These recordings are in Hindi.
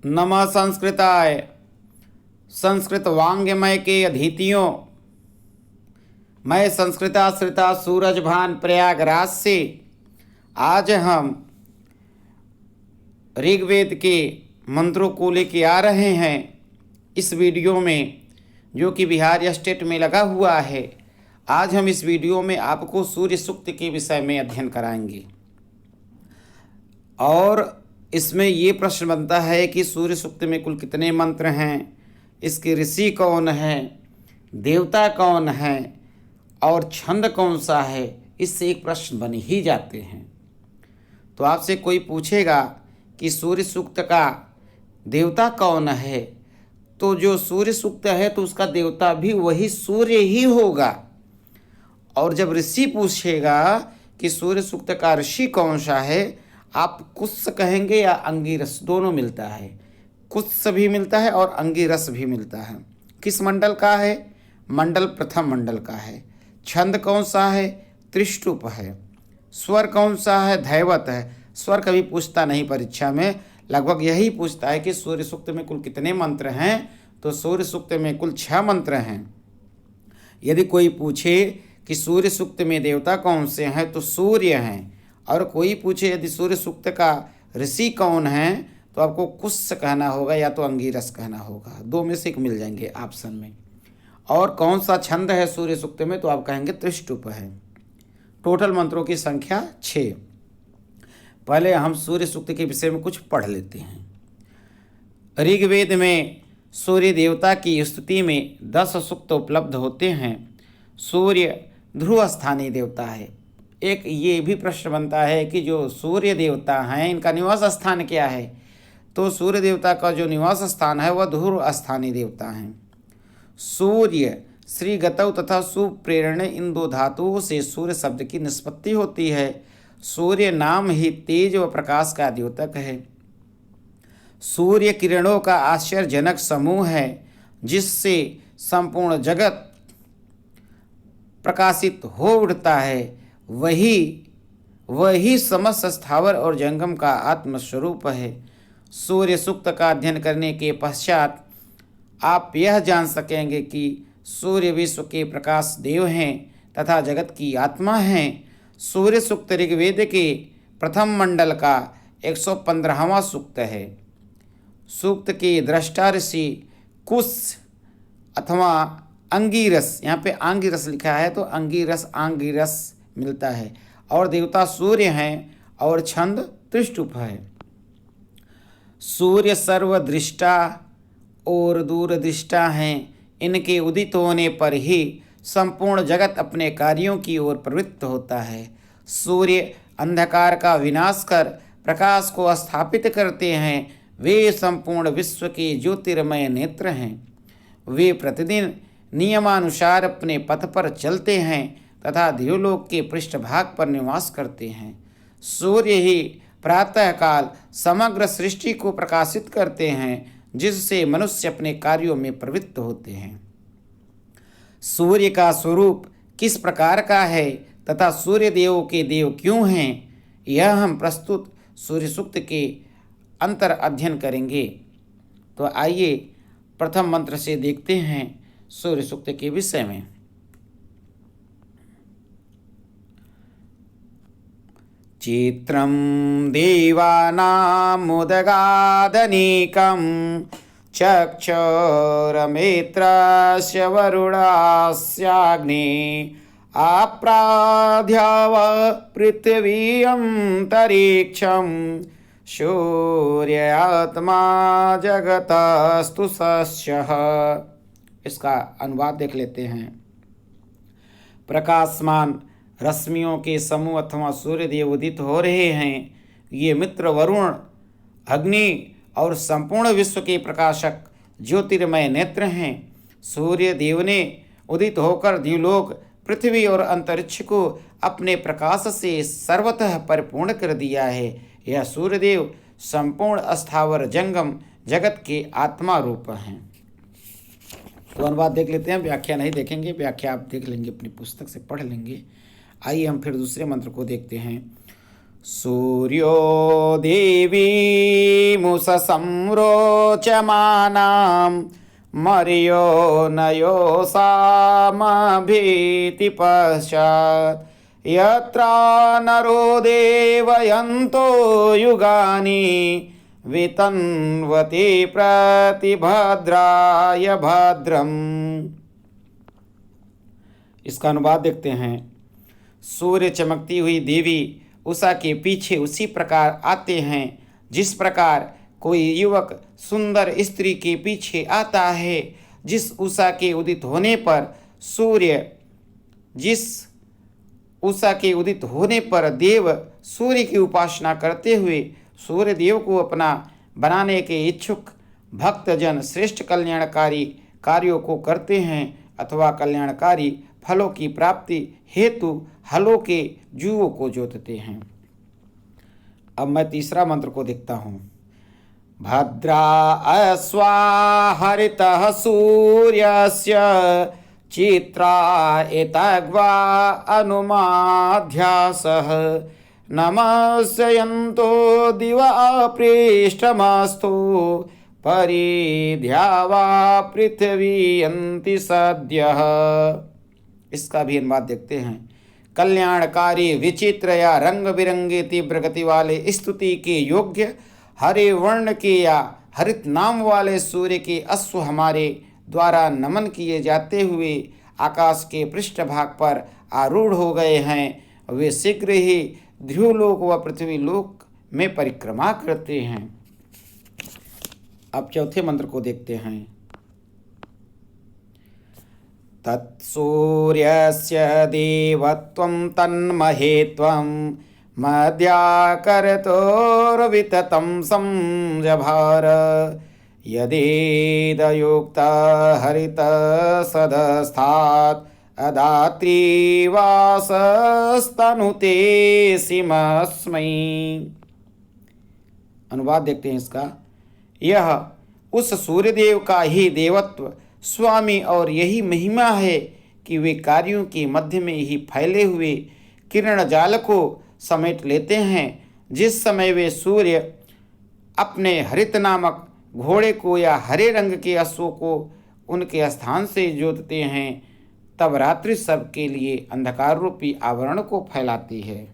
नमः संस्कृताय। संस्कृत वाङ्मय के अधीतियों, मैं संस्कृताश्रिता सूरजभान प्रयागराज से आज हम ऋग्वेद के मंत्रों को लेके आ रहे हैं इस वीडियो में, जो कि बिहार स्टेट में लगा हुआ है। आज हम इस वीडियो में आपको सूर्य सूक्त के विषय में अध्ययन कराएंगे और इसमें ये प्रश्न बनता है कि सूर्य सूक्त में कुल कितने मंत्र हैं, इसके ऋषि कौन हैं, देवता कौन हैं और छंद कौन सा है। इससे एक प्रश्न बन ही जाते हैं। तो आपसे कोई पूछेगा कि सूर्य सूक्त का देवता कौन है, तो जो सूर्य सूक्त है तो उसका देवता भी वही सूर्य ही होगा। और जब ऋषि पूछेगा कि सूर्य सूक्त का ऋषि कौन सा है, आप कुत्स कहेंगे या अंगिरस, दोनों मिलता है। कुत्स भी मिलता है और अंगिरस भी मिलता है। किस मंडल का है? मंडल प्रथम मंडल का है। छंद कौन सा है? त्रिष्टुप है। स्वर कौन सा है? धैवत है। स्वर कभी पूछता नहीं परीक्षा में, लगभग यही पूछता है कि सूर्य सूक्त में कुल कितने मंत्र हैं, तो सूर्य सूक्त में कुल 6 मंत्र हैं। यदि कोई पूछे कि सूर्य सूक्त में देवता कौन से हैं, तो सूर्य हैं। और कोई पूछे यदि सूर्य सूक्त का ऋषि कौन है, तो आपको कुत्स कहना होगा या तो अंगिरस कहना होगा। दो में से एक मिल जाएंगे ऑप्शन में। और कौन सा छंद है सूर्य सूक्त में, तो आप कहेंगे त्रिष्टुप है। टोटल मंत्रों की संख्या 6। पहले हम सूर्य सूक्त के विषय में कुछ पढ़ लेते हैं। ऋग्वेद में सूर्य देवता की स्तुति में 10 सूक्त उपलब्ध होते हैं। सूर्य ध्रुव स्थानीय देवता है। एक ये भी प्रश्न बनता है कि जो सूर्य देवता हैं इनका निवास स्थान क्या है, तो सूर्य देवता का जो निवास स्थान है वह ध्रुव स्थानीय देवता हैं। सूर्य श्री गतौ तथा सुप्रेरण इन 2 धातुओं से सूर्य शब्द की निष्पत्ति होती है। सूर्य नाम ही तेज व प्रकाश का द्योतक है। सूर्य किरणों का आश्चर्यजनक समूह है जिससे संपूर्ण जगत प्रकाशित हो उठता है। वही समस्त स्थावर और जंगम का आत्मस्वरूप है। सूर्य सूक्त का अध्ययन करने के पश्चात आप यह जान सकेंगे कि सूर्य विश्व के प्रकाश देव हैं तथा जगत की आत्मा हैं। सूर्य सूक्त ऋग्वेद के प्रथम मंडल का 115वां सूक्त है। सूक्त के दृष्टा ऋषि कुश अथवा अंगिरस, यहाँ पे आंगिरस लिखा है तो आंगिरस मिलता है। और देवता सूर्य हैं और छंद त्रिष्टुप है। सूर्य सर्वदृष्टा और दूरदृष्टा हैं। इनके उदित होने पर ही संपूर्ण जगत अपने कार्यों की ओर प्रवृत्त होता है। सूर्य अंधकार का विनाश कर प्रकाश को स्थापित करते हैं। वे संपूर्ण विश्व के ज्योतिर्मय नेत्र हैं। वे प्रतिदिन नियमानुसार अपने पथ पर चलते हैं तथा देवलोक के पृष्ठभाग पर निवास करते हैं। सूर्य ही प्रातःकाल समग्र सृष्टि को प्रकाशित करते हैं, जिससे मनुष्य अपने कार्यों में प्रवृत्त होते हैं। सूर्य का स्वरूप किस प्रकार का है तथा सूर्य देवों के देव क्यों हैं, यह हम प्रस्तुत सूर्य सूक्त के अंतर अध्ययन करेंगे। तो आइए प्रथम मंत्र से देखते हैं सूर्य सूक्त के विषय में। चित्रं देवानामुदगादनीकं चक्षुरमित्रस्य वरुणस्याग्नि आप्राध्याव पृथिवी अंतरिक्षं सूर्यात्मा जगतस्तु सस्यः। इसका अनुवाद देख लेते हैं। प्रकाशमान रश्मियों के समूह अथवा सूर्यदेव उदित हो रहे हैं। ये मित्र वरुण, अग्नि और संपूर्ण विश्व के प्रकाशक ज्योतिर्मय नेत्र हैं। सूर्य देव ने उदित होकर द्युलोक, पृथ्वी और अंतरिक्ष को अपने प्रकाश से सर्वतः परिपूर्ण कर दिया है। यह सूर्यदेव संपूर्ण स्थावर जंगम जगत के आत्मा रूप हैं। तो अनुवाद देख लेते हैं, व्याख्या नहीं देखेंगे। व्याख्या आप देख लेंगे, अपनी पुस्तक से पढ़ लेंगे। आइए हम फिर दूसरे मंत्र को देखते हैं। सूर्यो देवीमुषसंरोचमानां मर्यो नयो सामभीति पश्चात् यत्र नरो देवयन्तो युगानि वितन्वते प्रतिभद्राय भद्रम्। इसका अनुवाद देखते हैं। सूर्य चमकती हुई देवी उषा के पीछे उसी प्रकार आते हैं जिस प्रकार कोई युवक सुंदर स्त्री के पीछे आता है। जिस उषा के उदित होने पर देव सूर्य की उपासना करते हुए सूर्य देव को अपना बनाने के इच्छुक भक्तजन श्रेष्ठ कल्याणकारी कार्यों को करते हैं अथवा कल्याणकारी फलों की प्राप्ति हेतु हलों के जुओं को जोतते हैं। अब मैं तीसरा मंत्र को देखता हूँ। भद्रा अस्वा हरितः सूर्यस्य चित्रा एतग्वा अनुमाध्यासः नमस्यन्तो दिवा पृष्ठमस्तु परिध्यावा पृथ्वी अन्ति सद्यः। इसका भी अनुवाद देखते हैं। कल्याणकारी विचित्र या रंग बिरंगे तीव्र गति वाले स्तुति के योग्य हरे वर्ण के या हरित नाम वाले सूर्य के अश्व हमारे द्वारा नमन किए जाते हुए आकाश के पृष्ठभाग पर आरूढ़ हो गए हैं। वे शीघ्र ही ध्रुवलोक व पृथ्वीलोक में परिक्रमा करते हैं। अब चौथे मंत्र को देखते हैं। तत्सूर्यस्य देवत्वं तन्महेत्वं मद्याकरतोर्विततं संजभार यदेदयुक्त हरितसदस्थात् अदात्रीवासस्तनुते सिमस्मै। अनुवाद देखते हैं इसका। यह उस सूर्यदेव का ही देवत्व स्वामी और यही महिमा है कि वे कार्यों के मध्य में ही फैले हुए किरण जाल को समेट लेते हैं। जिस समय वे सूर्य अपने हरित नामक घोड़े को या हरे रंग के अश्वों को उनके स्थान से जोतते हैं तब रात्रि सब के लिए अंधकार रूपी आवरण को फैलाती है।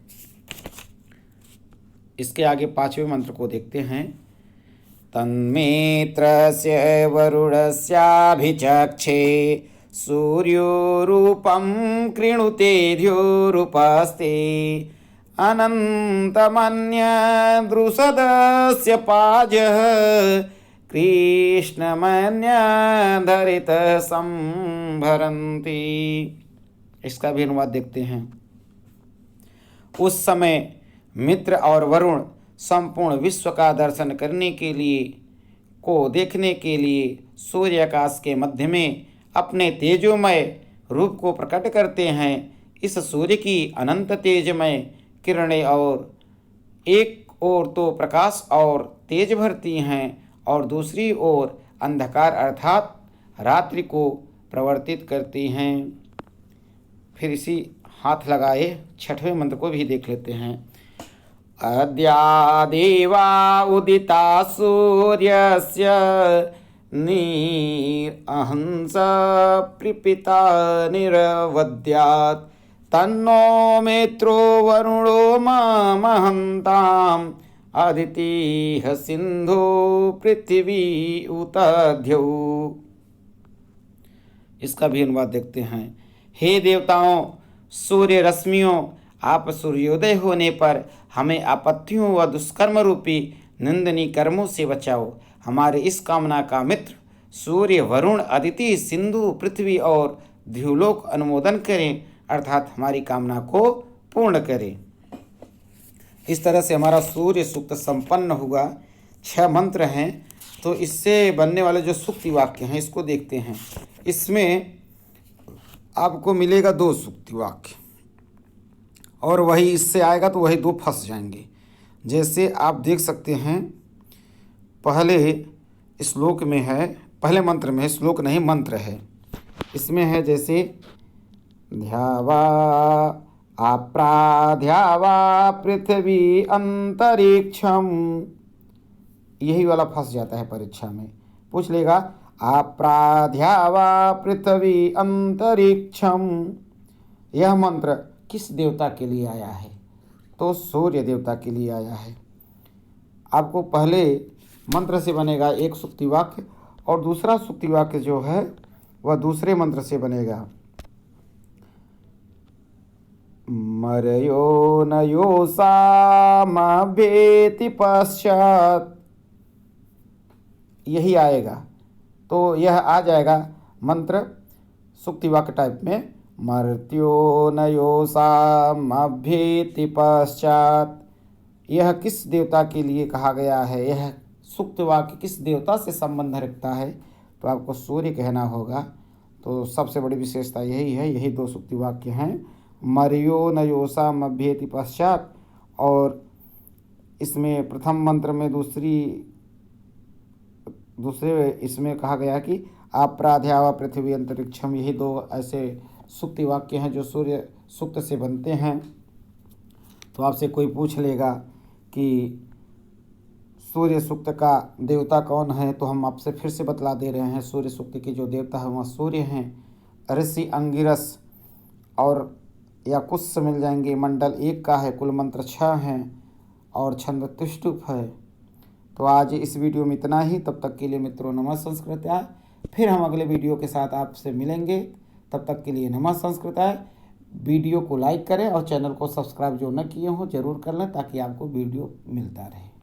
इसके आगे पांचवें मंत्र को देखते हैं। तन्मेत्रस्य वरुणस्याभिचक्षे सूर्यो रूपं कृणुते द्योरुपस्ते अनन्तमन्यदृषदस्य पाजः कृष्णमन्यधरित संभरन्ति। इसका भी अनुवाद देखते हैं। उस समय मित्र और वरुण संपूर्ण विश्व का दर्शन करने के लिए देखने के लिए सूर्याकाश के मध्य में अपने तेजोमय रूप को प्रकट करते हैं। इस सूर्य की अनंत तेजमय किरणें और एक ओर तो प्रकाश और तेज भरती हैं और दूसरी ओर अंधकार अर्थात रात्रि को प्रवर्तित करती हैं। फिर इसी हाथ लगाए छठवें मंत्र को भी देख लेते हैं। अद्या देवा उदिता सूर्यस्य नीरहंस प्रपीता निरवद्यात् तन्नो मित्रो वरुणो महन्ताम् अदितिः सिन्धु पृथ्वी उतद्यौ। इसका भी अनुवाद देखते हैं। हे देवताओं, सूर्य रश्मियों, आप सूर्योदय होने पर हमें आपत्तियों व दुष्कर्म रूपी निंदनीय कर्मों से बचाओ। हमारे इस कामना का मित्र सूर्य, वरुण, अदिति, सिंधु, पृथ्वी और ध्रुवलोक अनुमोदन करें अर्थात हमारी कामना को पूर्ण करें। इस तरह से हमारा सूर्य सूक्त संपन्न हुआ। 6 मंत्र हैं, तो इससे बनने वाले जो सूक्ति वाक्य हैं इसको देखते हैं। इसमें आपको मिलेगा 2 सूक्ति वाक्य और वही इससे आएगा तो वही 2 फंस जाएंगे। जैसे आप देख सकते हैं, पहले श्लोक में है, पहले मंत्र में है, श्लोक नहीं मंत्र है। इसमें है जैसे ध्यावा आप्राध्या वा पृथ्वी अंतरिक्षम। यही वाला फंस जाता है परीक्षा में, पूछ लेगा आप्राध्या वा पृथ्वी अंतरिक्षम। यह मंत्र किस देवता के लिए आया है? तो सूर्य देवता के लिए आया है। आपको पहले मंत्र से बनेगा एक सूक्ति वाक्य, और दूसरा सूक्ति वाक्य जो है वह दूसरे मंत्र से बनेगा। मरयो न योषामभेति पश्चात, यही आएगा। तो यह आ जाएगा मंत्र सूक्ति वाक्य टाइप में, मर्त्यो न योषामभेति पश्चात। यह किस देवता के लिए कहा गया है? यह सूक्त वाक्य किस देवता से संबंध रखता है? तो आपको सूर्य कहना होगा। तो सबसे बड़ी विशेषता यही है, यही दो सूक्ति वाक्य हैं, मर्यो न योषामभ्येति पश्चात। और इसमें प्रथम मंत्र में दूसरे इसमें कहा गया कि आप्राध्या वा पृथ्वी अंतरिक्षम। यही दो ऐसे सूक्ति वाक्य हैं जो सूर्य सूक्त से बनते हैं। तो आपसे कोई पूछ लेगा कि सूर्य सूक्त का देवता कौन है, तो हम आपसे फिर से बतला दे रहे हैं। सूर्य सूक्त के जो देवता है वह सूर्य हैं। ऋषि अंगिरस और याकुत्स मिल जाएंगे। मंडल 1 का है, कुल मंत्र 6 हैं, और छंद तुष्टुप है। तो आज इस वीडियो में इतना ही। तब तक के लिए मित्रों नमः संस्कृताय। फिर हम अगले वीडियो के साथ आपसे मिलेंगे। तब तक के लिए नमः संस्कृताय। वीडियो को लाइक करें और चैनल को सब्सक्राइब जो न किए हों जरूर कर लें, ताकि आपको वीडियो मिलता रहे।